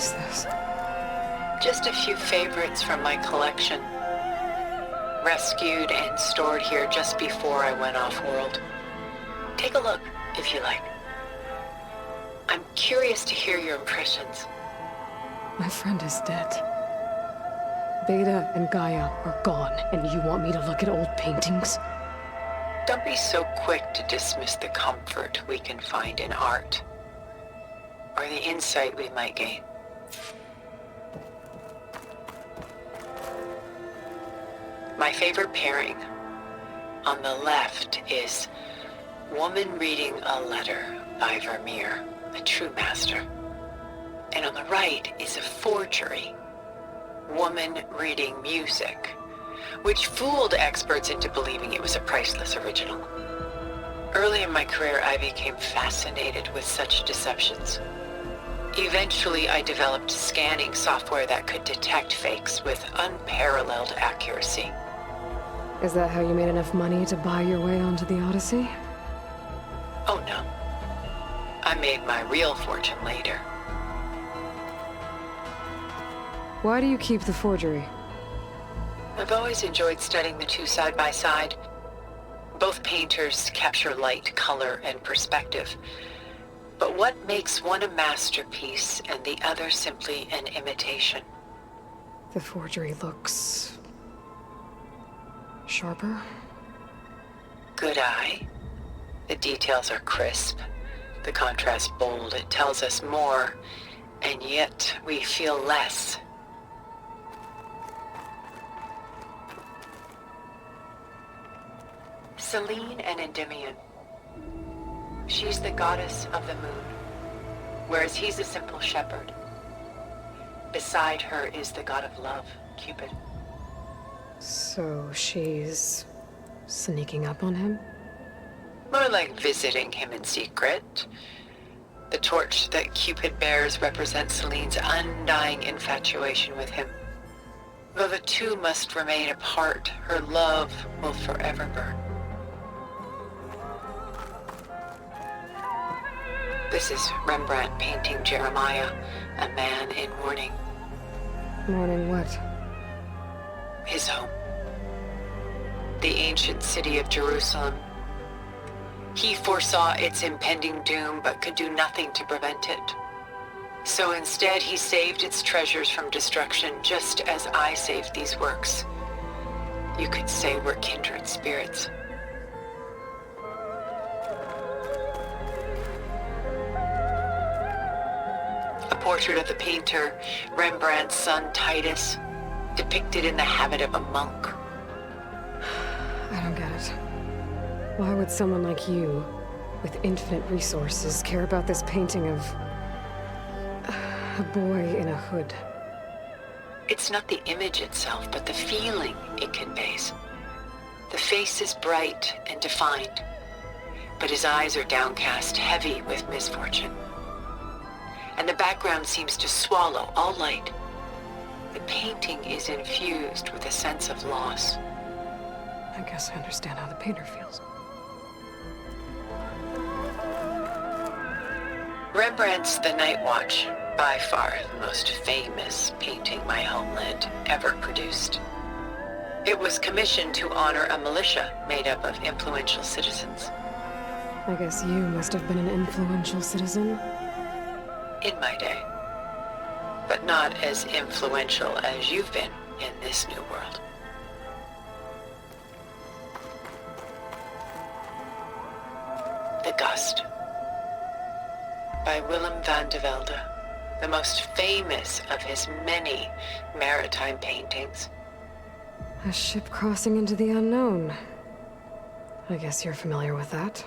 is this? Just a few favorites from my collection. Rescued and stored here just before I went off-world. Take a look, if you like. I'm curious to hear your impressions. My friend is dead. Beta and Gaia are gone, and you want me to look at old paintings? Don't be so quick to dismiss the comfort we can find in art, or the insight we might gain. My favorite pairing on the left is Woman Reading a Letter by Vermeer, a true master. And on the right is a forgery, Woman Reading Music, which fooled experts into believing it was a priceless original. Early in my career, I became fascinated with such deceptions. Eventually, I developed scanning software that could detect fakes with unparalleled accuracy. Is that how you made enough money to buy your way onto the Odyssey? Oh no. I made my real fortune later. Why do you keep the forgery? I've always enjoyed studying the two side by side. Both painters capture light, color, and perspective. But what makes one a masterpiece and the other simply an imitation? The forgery looks... sharper? Good eye. The details are crisp. The contrast bold. It tells us more, and yet we feel less. Selene and Endymion. She's the goddess of the moon, whereas he's a simple shepherd. Beside her is the god of love, Cupid. So she's... sneaking up on him? More like visiting him in secret. The torch that Cupid bears represents Selene's undying infatuation with him. Though the two must remain apart, her love will forever burn. This is Rembrandt painting Jeremiah, a man in mourning. Mourning what? His home. The ancient city of Jerusalem. He foresaw its impending doom, but could do nothing to prevent it. So instead, he saved its treasures from destruction, just as I saved these works. You could say we're kindred spirits. A portrait of the painter, Rembrandt's son Titus, depicted in the habit of a monk. I don't get it. Why would someone like you, with infinite resources, care about this painting of... a boy in a hood? It's not the image itself, but the feeling it conveys. The face is bright and defined, but his eyes are downcast, heavy with misfortune. And the background seems to swallow all light. The painting is infused with a sense of loss. I guess I understand how the painter feels. Rembrandt's The Night Watch, by far the most famous painting my homeland ever produced. It was commissioned to honor a militia made up of influential citizens. I guess you must have been an influential citizen? In my day. But not as influential as you've been in this new world. The Gust, by Willem van de Velde, the most famous of his many maritime paintings. A ship crossing into the unknown. I guess you're familiar with that.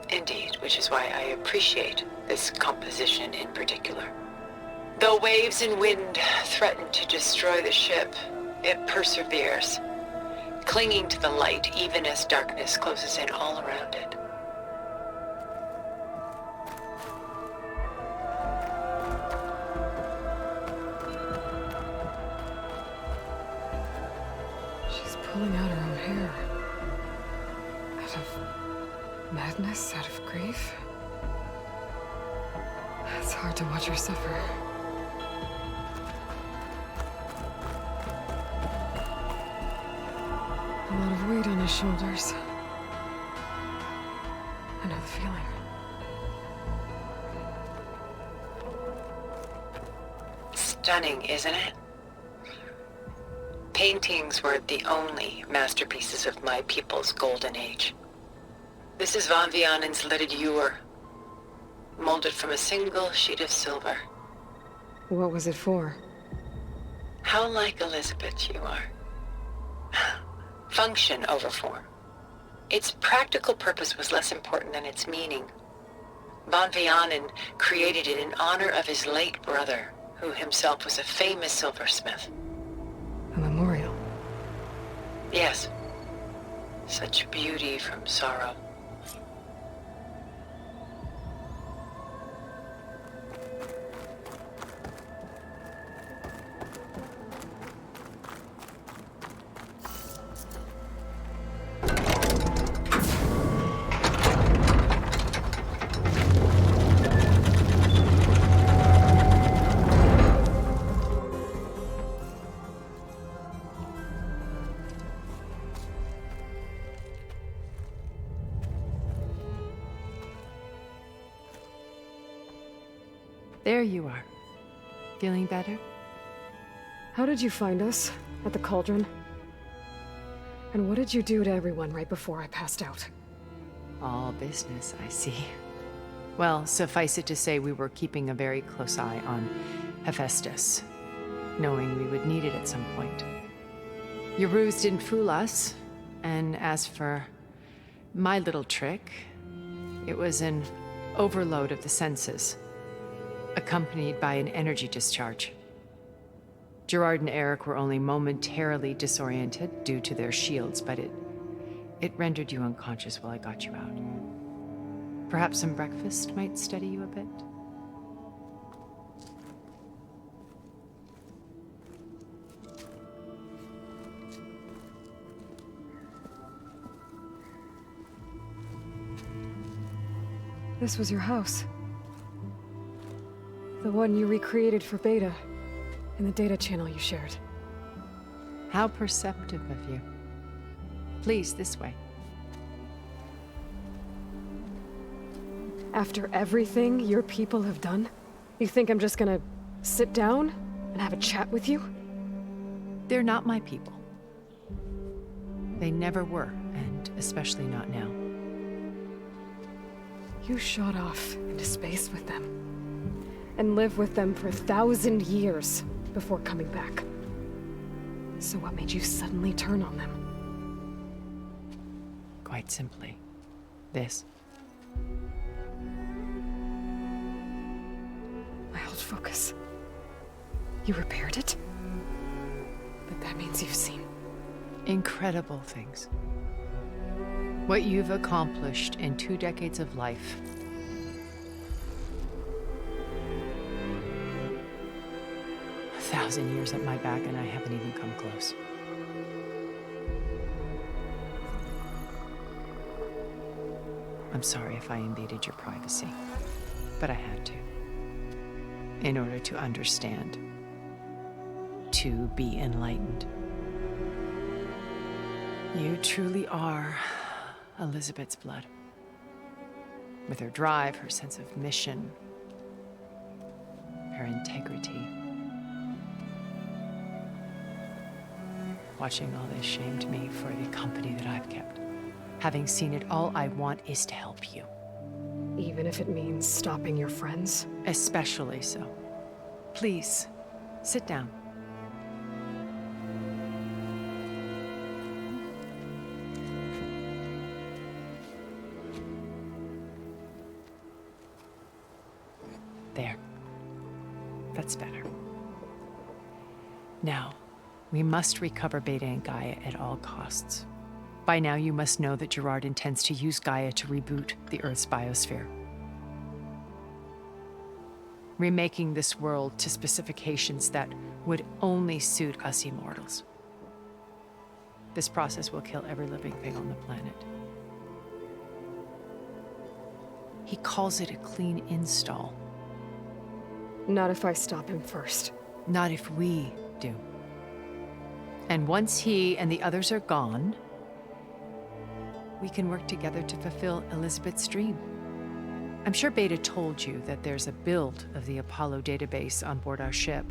Indeed, which is why I appreciate this composition in particular. Though waves and wind threaten to destroy the ship, it perseveres, clinging to the light even as darkness closes in all around it. She's pulling out her own hair. Out of madness, out of grief. It's hard to watch her suffer. A lot of weight on his shoulders. I know the feeling. Stunning, isn't it? Paintings weren't the only masterpieces of my people's golden age. This is Von Vianen's leaded ewer, molded from a single sheet of silver. What was it for? How like Elizabeth you are. Function over form. Its practical purpose was less important than its meaning. Von Vianen created it in honor of his late brother, who himself was a famous silversmith. A memorial? Yes. Such beauty from sorrow. There you are. Feeling better? How did you find us? At the cauldron? And what did you do to everyone right before I passed out? All business, I see. Well, suffice it to say we were keeping a very close eye on Hephaestus, knowing we would need it at some point. Your ruse didn't fool us, and as for my little trick, it was an overload of the senses, accompanied by an energy discharge. Gerard and Eric were only momentarily disoriented due to their shields, but it rendered you unconscious while I got you out. Perhaps some breakfast might steady you a bit? This was your house. The one you recreated for Beta, in the data channel you shared. How perceptive of you. Please, this way. After everything your people have done, you think I'm just gonna sit down and have a chat with you? They're not my people. They never were, and especially not now. You shot off into space with them, and lived with them for 1,000 years before coming back. So what made you suddenly turn on them? Quite simply, this. My old focus. You repaired it? But that means you've seen Incredible things. What you've accomplished in 2 decades of life. A 1,000 years at my back and I haven't even come close. I'm sorry if I invaded your privacy, but I had to. In order to understand. To be enlightened. You truly are Elizabeth's blood. With her drive, her sense of mission, her integrity. Watching all this shamed me for the company that I've kept. Having seen it, all I want is to help you. even if it means stopping your friends? Especially so. Please, sit down. There. That's better. Now, we must recover Beta and Gaia at all costs. By now, you must know that Gerard intends to use Gaia to reboot the Earth's biosphere. Remaking this world to specifications that would only suit us immortals. This process will kill every living thing on the planet. He calls it a clean install. Not if I stop him first. Not if we do. And once he and the others are gone, we can work together to fulfill Elizabeth's dream. I'm sure Beta told you that there's a build of the Apollo database on board our ship.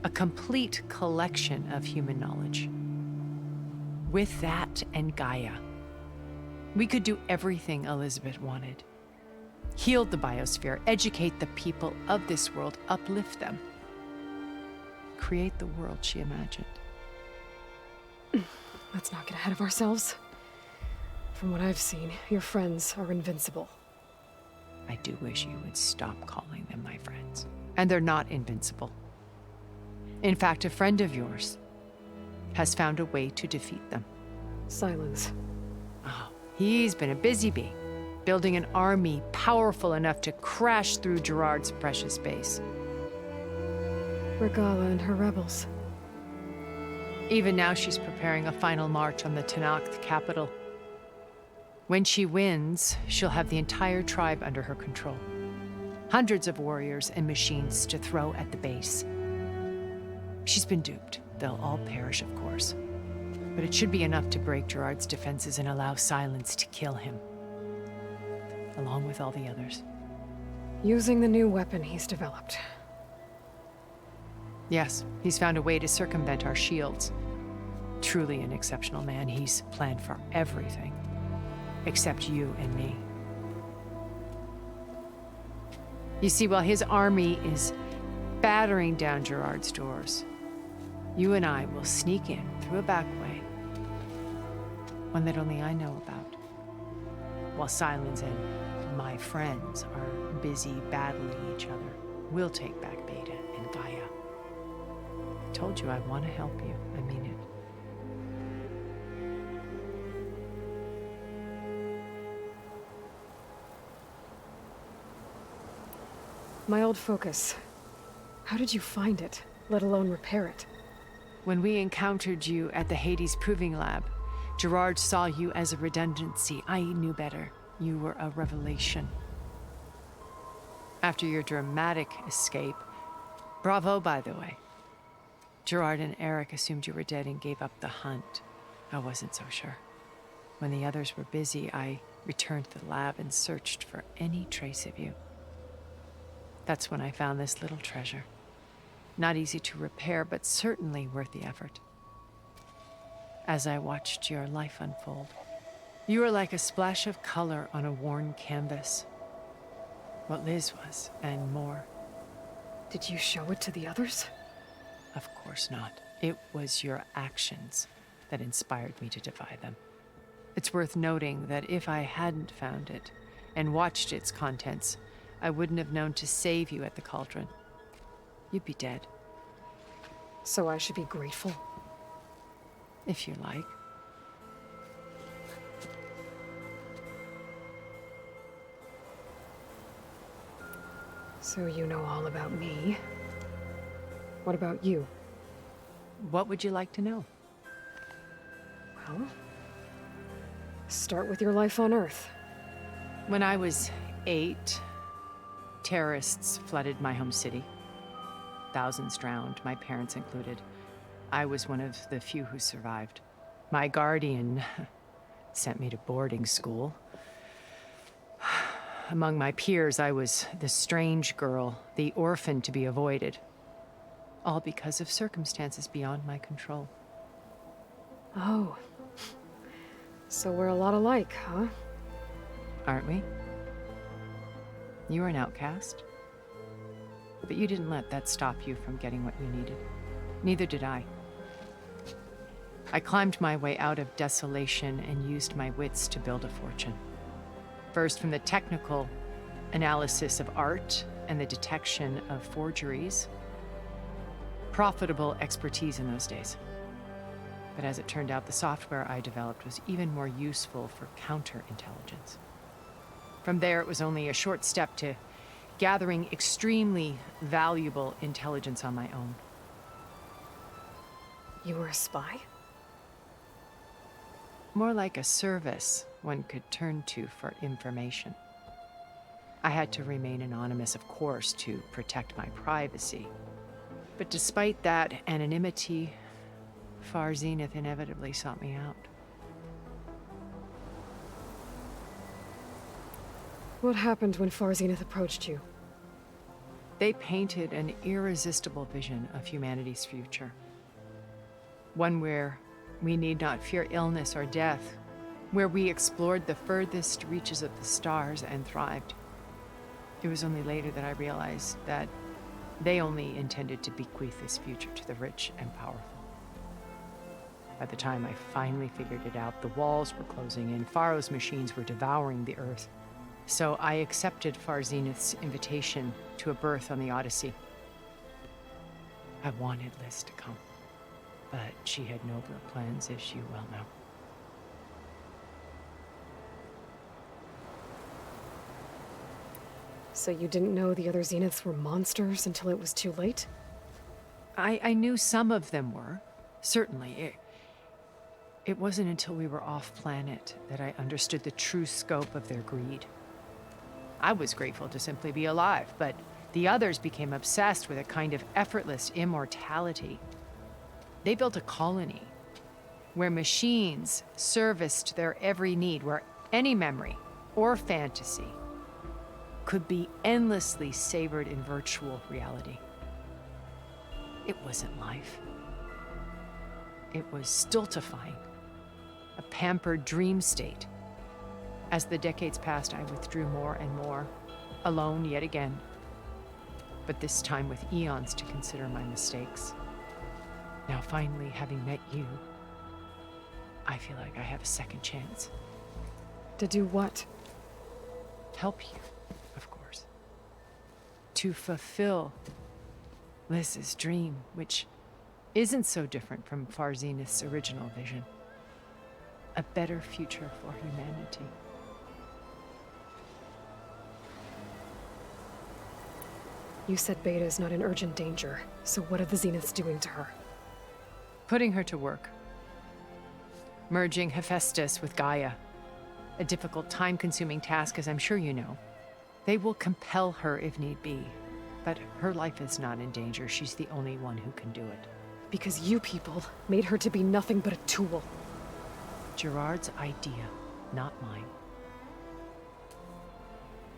A complete collection of human knowledge. With that and Gaia, we could do everything Elizabeth wanted. Heal the biosphere, educate the people of this world, uplift them. Create the world she imagined. Let's not get ahead of ourselves. From what I've seen, your friends are invincible. I do wish you would stop calling them my friends. And they're not invincible. In fact, a friend of yours has found a way to defeat them. Silence. Oh, he's been a busy bee, building an army powerful enough to crash through Gerard's precious base. Regala and her rebels. Even now, she's preparing a final march on the Tenakth capital. When she wins, she'll have the entire tribe under her control. Hundreds of warriors and machines to throw at the base. She's been duped. They'll all perish, of course. But it should be enough to break Gerard's defenses and allow Silence to kill him. Along with all the others. Using the new weapon he's developed. Yes, he's found a way to circumvent our shields. Truly an exceptional man. He's planned for everything. Except you and me. You see, while his army is battering down Gerard's doors, you and I will sneak in through a back way. One that only I know about. While Silence and my friends are busy battling each other, we'll take back Beta and Gaia. I told you I want to help you. I mean it. My old focus. How did you find it, let alone repair it? When we encountered you at the Hades Proving Lab, Gerard saw you as a redundancy. I knew better. You were a revelation. After your dramatic escape, bravo, by the way. Gerard and Eric assumed you were dead and gave up the hunt. I wasn't so sure. When the others were busy, I returned to the lab and searched for any trace of you. That's when I found this little treasure. Not easy to repair, but certainly worth the effort. As I watched your life unfold, you were like a splash of color on a worn canvas. What Liz was, and more. Did you show it to the others? Of course not. It was your actions that inspired me to defy them. It's worth noting that if I hadn't found it and watched its contents, I wouldn't have known to save you at the cauldron. You'd be dead. So I should be grateful? If you like. So you know all about me. What about you? What would you like to know? Well, start with your life on Earth. When I was 8, terrorists flooded my home city. Thousands drowned, my parents included. I was one of the few who survived. My guardian sent me to boarding school. Among my peers, I was the strange girl, the orphan to be avoided. All because of circumstances beyond my control. Oh. So we're a lot alike, huh? Aren't we? You were an outcast. But you didn't let that stop you from getting what you needed. Neither did I. I climbed my way out of desolation and used my wits to build a fortune. First, from the technical analysis of art and the detection of forgeries. Profitable expertise in those days. But as it turned out, the software I developed was even more useful for counterintelligence. From there, it was only a short step to gathering extremely valuable intelligence on my own. You were a spy? More like a service one could turn to for information. I had to remain anonymous, of course, to protect my privacy. But despite that anonymity, Far Zenith inevitably sought me out. What happened when Far Zenith approached you? They painted an irresistible vision of humanity's future. One where we need not fear illness or death, where we explored the furthest reaches of the stars and thrived. It was only later that I realized that they only intended to bequeath this future to the rich and powerful. By the time I finally figured it out, the walls were closing in, Pharaoh's machines were devouring the Earth. So I accepted Far Zenith's invitation to a berth on the Odyssey. I wanted Liz to come, but she had nobler plans, as you well know. So you didn't know the other Zeniths were monsters until it was too late? I knew some of them were, certainly. It wasn't until we were off-planet that I understood the true scope of their greed. I was grateful to simply be alive, but the others became obsessed with a kind of effortless immortality. They built a colony where machines serviced their every need, where any memory or fantasy could be endlessly savored in virtual reality. It wasn't life. It was stultifying, a pampered dream state. As the decades passed, I withdrew more and more, alone yet again, but this time with eons to consider my mistakes. Now finally, having met you, I feel like I have a second chance. To do what? Help you, of course. To fulfill Liz's dream, which isn't so different from Far Zenith's original vision. A better future for humanity. You said Beta is not in urgent danger, so what are the Zeniths doing to her? Putting her to work. Merging Hephaestus with Gaia. A difficult, time-consuming task, as I'm sure you know. They will compel her if need be, but her life is not in danger. She's the only one who can do it. Because you people made her to be nothing but a tool. Gerard's idea, not mine.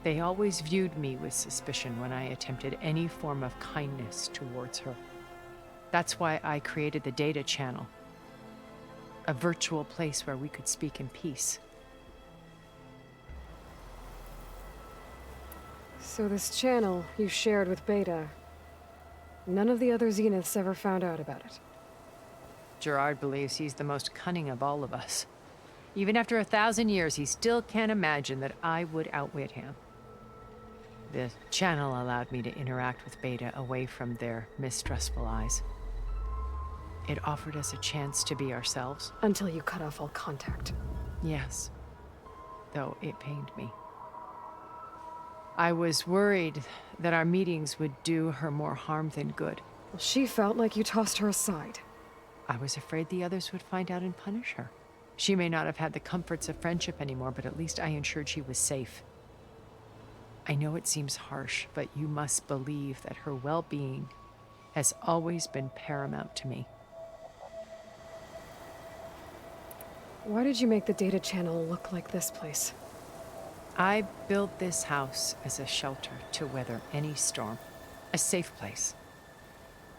They always viewed me with suspicion when I attempted any form of kindness towards her. That's why I created the data channel. A virtual place where we could speak in peace. So this channel you shared with Beta, none of the other Zeniths ever found out about it. Gerard believes he's the most cunning of all of us. Even after 1,000 years, he still can't imagine that I would outwit him. The channel allowed me to interact with Beta away from their mistrustful eyes. It offered us a chance to be ourselves. Until you cut off all contact. Yes, though it pained me. I was worried that our meetings would do her more harm than good. Well, she felt like you tossed her aside. I was afraid the others would find out and punish her. She may not have had the comforts of friendship anymore, but at least I ensured she was safe. I know it seems harsh, but you must believe that her well-being has always been paramount to me. Why did you make the data channel look like this place? I built this house as a shelter to weather any storm. A safe place.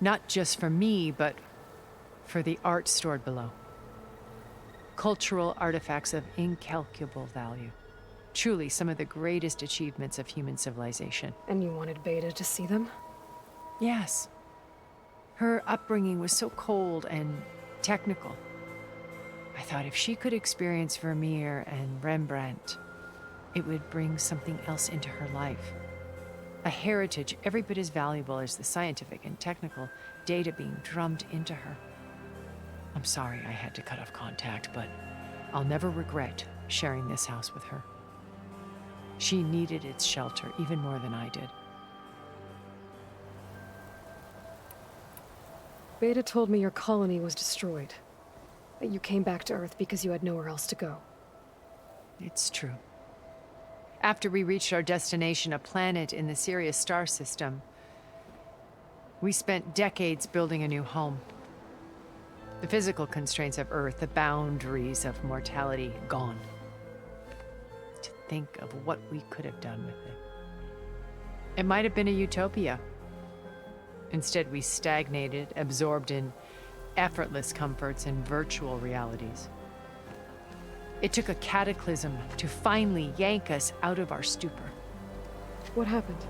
Not just for me, but for the art stored below. Cultural artifacts of incalculable value. Truly some of the greatest achievements of human civilization. And you wanted Beta to see them? Yes. Her upbringing was so cold and technical. I thought if she could experience Vermeer and Rembrandt, it would bring something else into her life. A heritage every bit as valuable as the scientific and technical data being drummed into her. I'm sorry I had to cut off contact, but I'll never regret sharing this house with her. She needed its shelter even more than I did. Beta told me your colony was destroyed. That you came back to Earth because you had nowhere else to go. It's true. After we reached our destination, a planet in the Sirius star system, we spent decades building a new home. The physical constraints of Earth, the boundaries of mortality, gone. To think of what we could have done with it. It might have been a utopia. Instead, we stagnated, absorbed in effortless comforts and virtual realities. It took a cataclysm to finally yank us out of our stupor. What happened?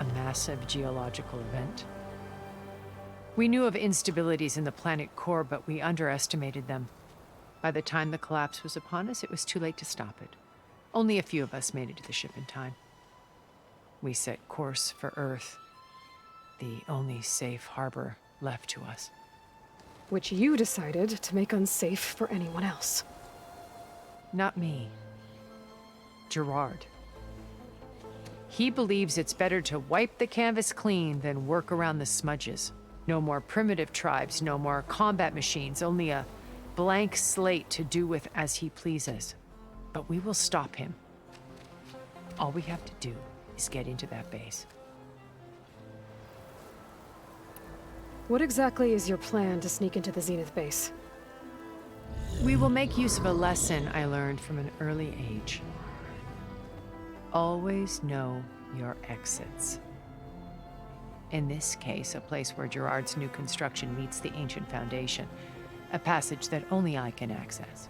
A massive geological event. We knew of instabilities in the planet core, but we underestimated them. By the time the collapse was upon us, it was too late to stop it. Only a few of us made it to the ship in time. We set course for Earth, the only safe harbor left to us. Which you decided to make unsafe for anyone else. Not me. Gerard. He believes it's better to wipe the canvas clean than work around the smudges. No more primitive tribes, no more combat machines, only a blank slate to do with as he pleases. But we will stop him. All we have to do is get into that base. What exactly is your plan to sneak into the Zenith base? We will make use of a lesson I learned from an early age. Always know your exits. In this case, a place where Gerard's new construction meets the ancient foundation, a passage that only I can access.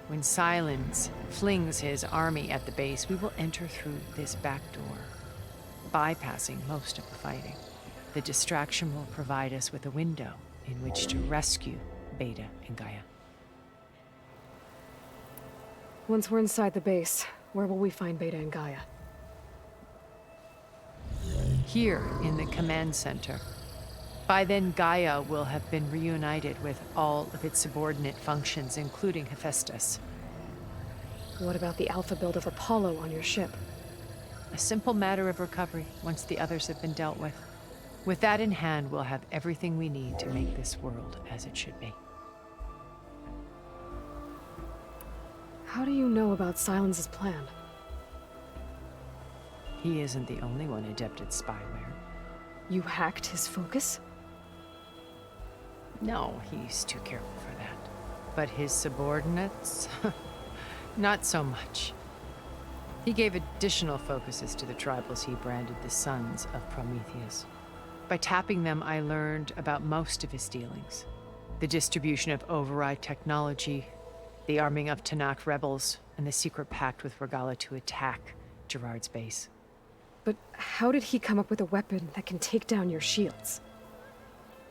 When Silence flings his army at the base, we will enter through this back door, bypassing most of the fighting. The distraction will provide us with a window in which to rescue Beta and Gaia. Once we're inside the base, where will we find Beta and Gaia? Here in the command center. By then, Gaia will have been reunited with all of its subordinate functions, including Hephaestus. What about the alpha build of Apollo on your ship? A simple matter of recovery once the others have been dealt with. With that in hand, we'll have everything we need to make this world as it should be. How do you know about Silence's plan? He isn't the only one adept at spyware. You hacked his focus? No, he's too careful for that. But his subordinates? Not so much. He gave additional focuses to the tribals he branded the Sons of Prometheus. By tapping them, I learned about most of his dealings. The distribution of override technology, the arming of Tanakh rebels, and the secret pact with Regala to attack Gerard's base. But how did he come up with a weapon that can take down your shields?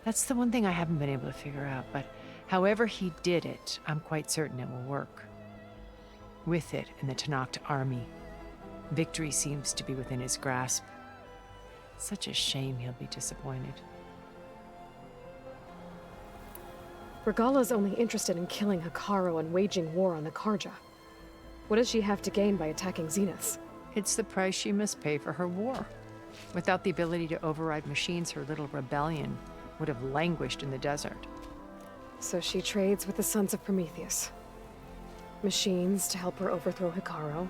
That's the one thing I haven't been able to figure out, but however he did it, I'm quite certain it will work. With it and the Tanakh army, victory seems to be within his grasp. Such a shame he'll be disappointed. Regala's only interested in killing Hikaru and waging war on the Karja. What does she have to gain by attacking Zeniths? It's the price she must pay for her war. Without the ability to override machines, her little rebellion would have languished in the desert. So she trades with the Sons of Prometheus. Machines to help her overthrow Hikaru.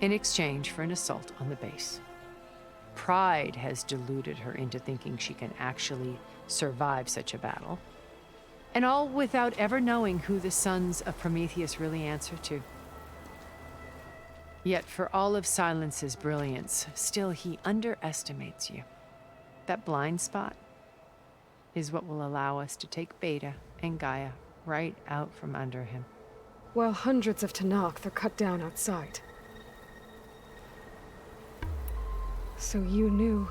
In exchange for an assault on the base. Pride has deluded her into thinking she can actually survive such a battle. And all without ever knowing who the Sons of Prometheus really answer to. Yet for all of Silence's brilliance, still he underestimates you. That blind spot is what will allow us to take Beta and Gaia right out from under him. While hundreds of Tanakh are cut down outside. So you knew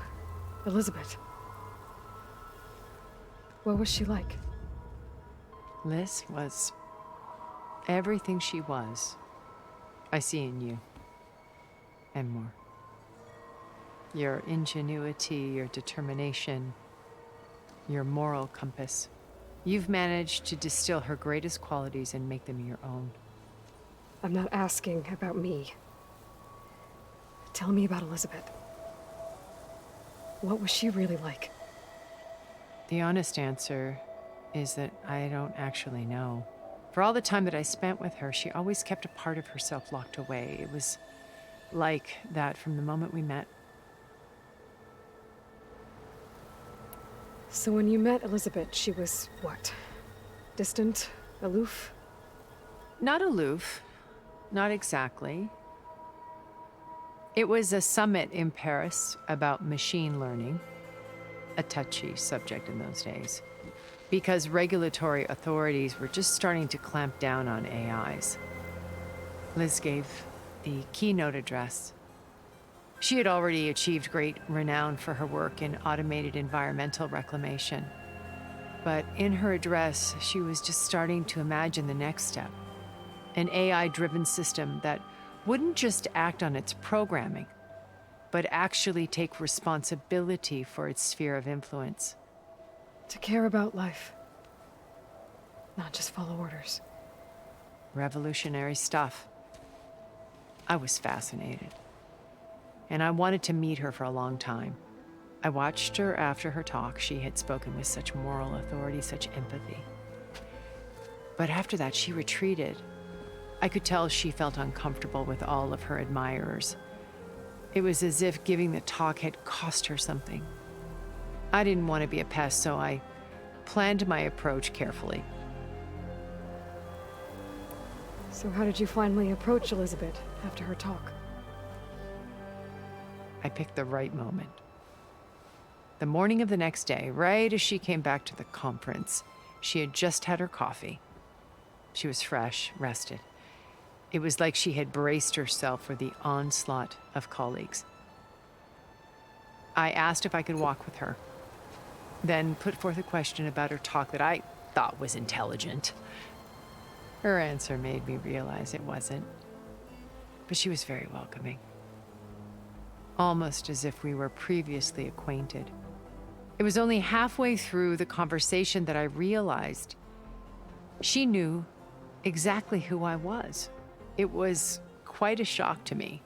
Elizabeth. What was she like? Liz was everything she was. I see in you. And more. Your ingenuity, your determination, your moral compass. You've managed to distill her greatest qualities and make them your own. I'm not asking about me. Tell me about Elizabeth. What was she really like? The honest answer is that I don't actually know. For all the time that I spent with her, she always kept a part of herself locked away. It was like that from the moment we met. So when you met Elizabeth, she was what? Distant? Aloof? Not aloof, not exactly. It was a summit in Paris about machine learning, a touchy subject in those days, because regulatory authorities were just starting to clamp down on AIs. Liz gave the keynote address. She had already achieved great renown for her work in automated environmental reclamation. But in her address, she was just starting to imagine the next step, an AI-driven system that wouldn't just act on its programming, but actually take responsibility for its sphere of influence. To care about life, not just follow orders. Revolutionary stuff. I was fascinated, and I wanted to meet her for a long time. I watched her after her talk. She had spoken with such moral authority, such empathy. But after that, she retreated. I could tell she felt uncomfortable with all of her admirers. It was as if giving the talk had cost her something. I didn't want to be a pest, so I planned my approach carefully. So how did you finally approach Elizabeth after her talk? I picked the right moment. The morning of the next day, right as she came back to the conference, she had just had her coffee. She was fresh, rested. It was like she had braced herself for the onslaught of colleagues. I asked if I could walk with her, then put forth a question about her talk that I thought was intelligent. Her answer made me realize it wasn't, but she was very welcoming, almost as if we were previously acquainted. It was only halfway through the conversation that I realized she knew exactly who I was. It was quite a shock to me.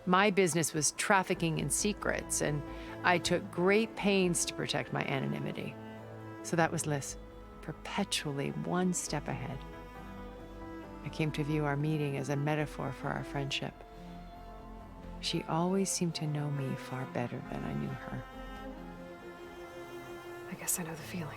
My business was trafficking in secrets, and I took great pains to protect my anonymity. So that was Liz, perpetually one step ahead. I came to view our meeting as a metaphor for our friendship. She always seemed to know me far better than I knew her. I guess I know the feeling.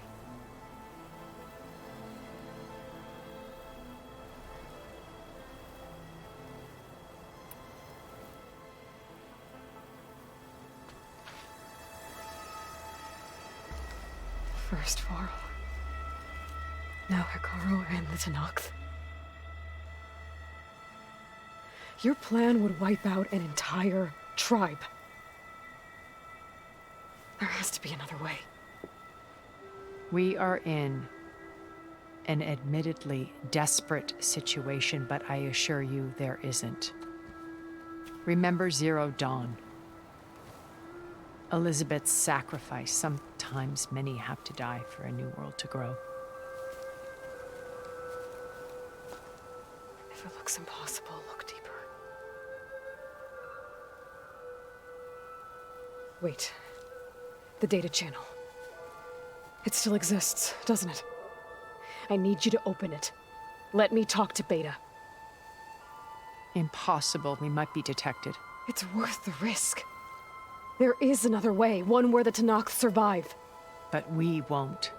First Varl. Now Hikaru and the Tenakth. Your plan would wipe out an entire tribe. There has to be another way. We are in an admittedly desperate situation, but I assure you there isn't. Remember Zero Dawn. Elizabeth's sacrifice. Sometimes many have to die for a new world to grow. If it looks impossible, look deeper. Wait. The data channel. It still exists, doesn't it? I need you to open it. Let me talk to Beta. Impossible. We might be detected. It's worth the risk. There is another way, one where the Tenakth survive. But we won't.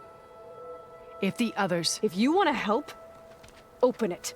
If the others... If you want to help, open it.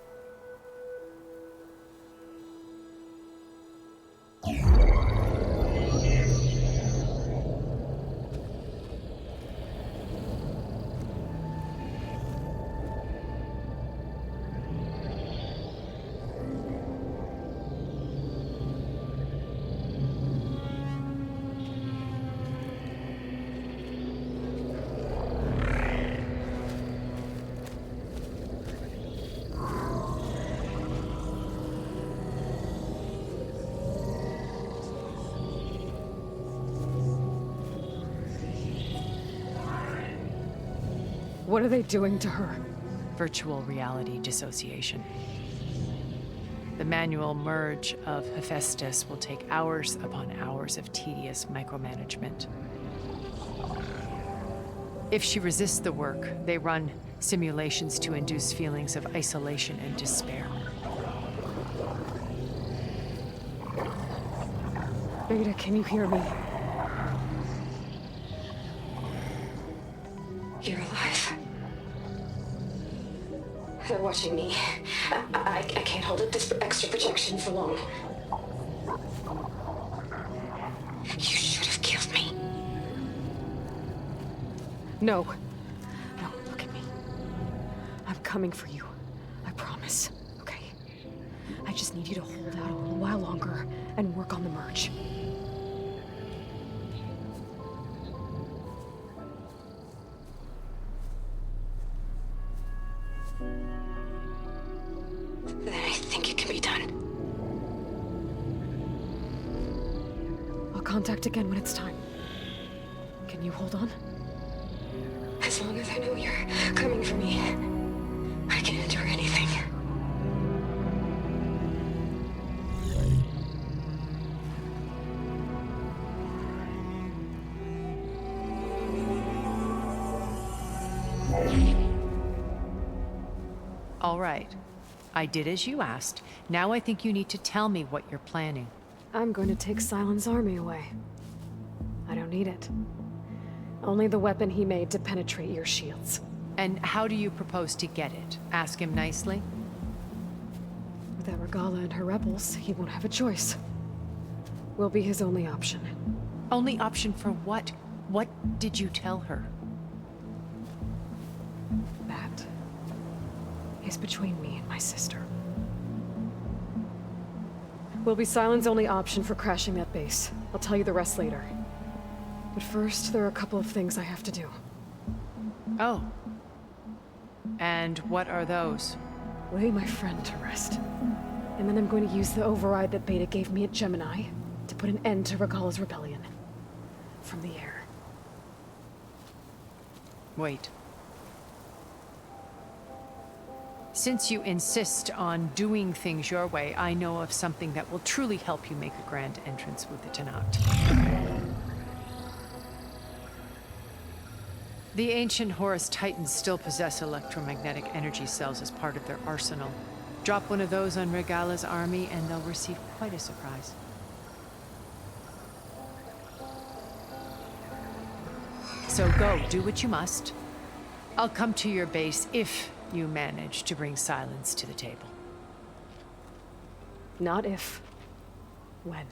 What are they doing to her? Virtual reality dissociation. The manual merge of Hephaestus will take hours upon hours of tedious micromanagement. If she resists the work, they run simulations to induce feelings of isolation and despair. Beta, can you hear me? You're alive. they're watching me. I can't hold up this extra protection for long. You should have killed me. No. No, look at me. I'm coming for you. I promise, okay? I just need you to hold out a little while longer and work on the merge. Then I think it can be done. I'll contact again when it's time. Can you hold on? As long as I know you're coming for me, I can endure anything. All right. I did as you asked. Now I think you need to tell me what you're planning. I'm going to take Silent's army away. I don't need it. Only the weapon he made to penetrate your shields. And how do you propose to get it? Ask him nicely? Without Regala and her rebels, he won't have a choice. We'll be his only option. Only option for what? What did you tell her? That is between me and my sister. Will be Silent's only option for crashing that base. I'll tell you the rest later. But first, there are a couple of things I have to do. Oh. And what are those? Lay my friend to rest. And then I'm going to use the override that Beta gave me at Gemini to put an end to Regala's rebellion. From the air. Wait. Since you insist on doing things your way, I know of something that will truly help you make a grand entrance with the Tenat. The ancient Horus Titans still possess electromagnetic energy cells as part of their arsenal. Drop one of those on Regala's army and they'll receive quite a surprise. So go, do what you must. I'll come to your base if you manage to bring Silence to the table. Not if. When.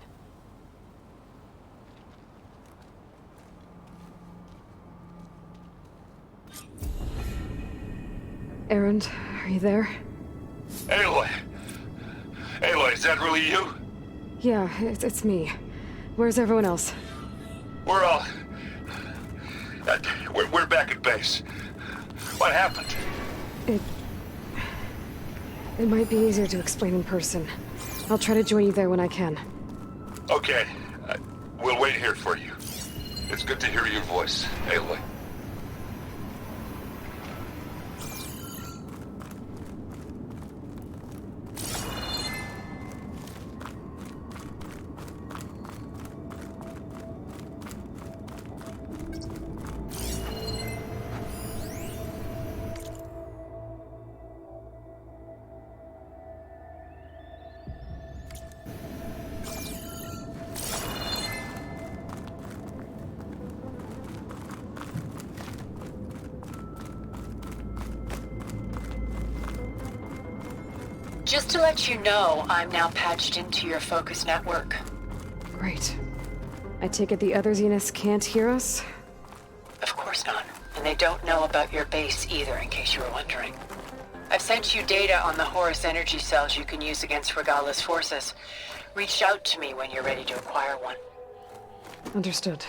Erend, are you there? Aloy! Aloy, is that really you? Yeah, it's me. Where's everyone else? We're all... we're back at base. What happened? It might be easier to explain in person. I'll try to join you there when I can. Okay. We'll wait here for you. It's good to hear your voice, Aloy. Just to let you know, I'm now patched into your focus network. Great. I take it the other Zeniths can't hear us? Of course not. And they don't know about your base either, in case you were wondering. I've sent you data on the Horus energy cells you can use against Regala's forces. Reach out to me when you're ready to acquire one. Understood.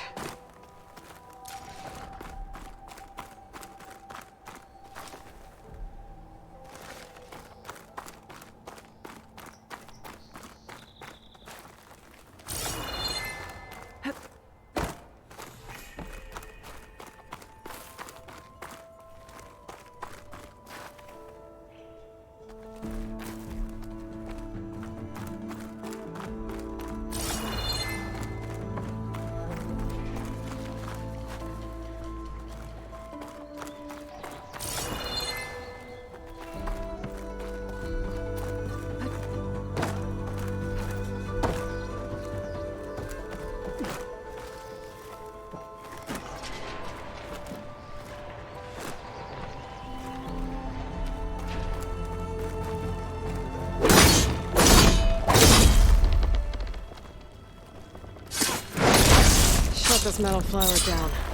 this metal flower down.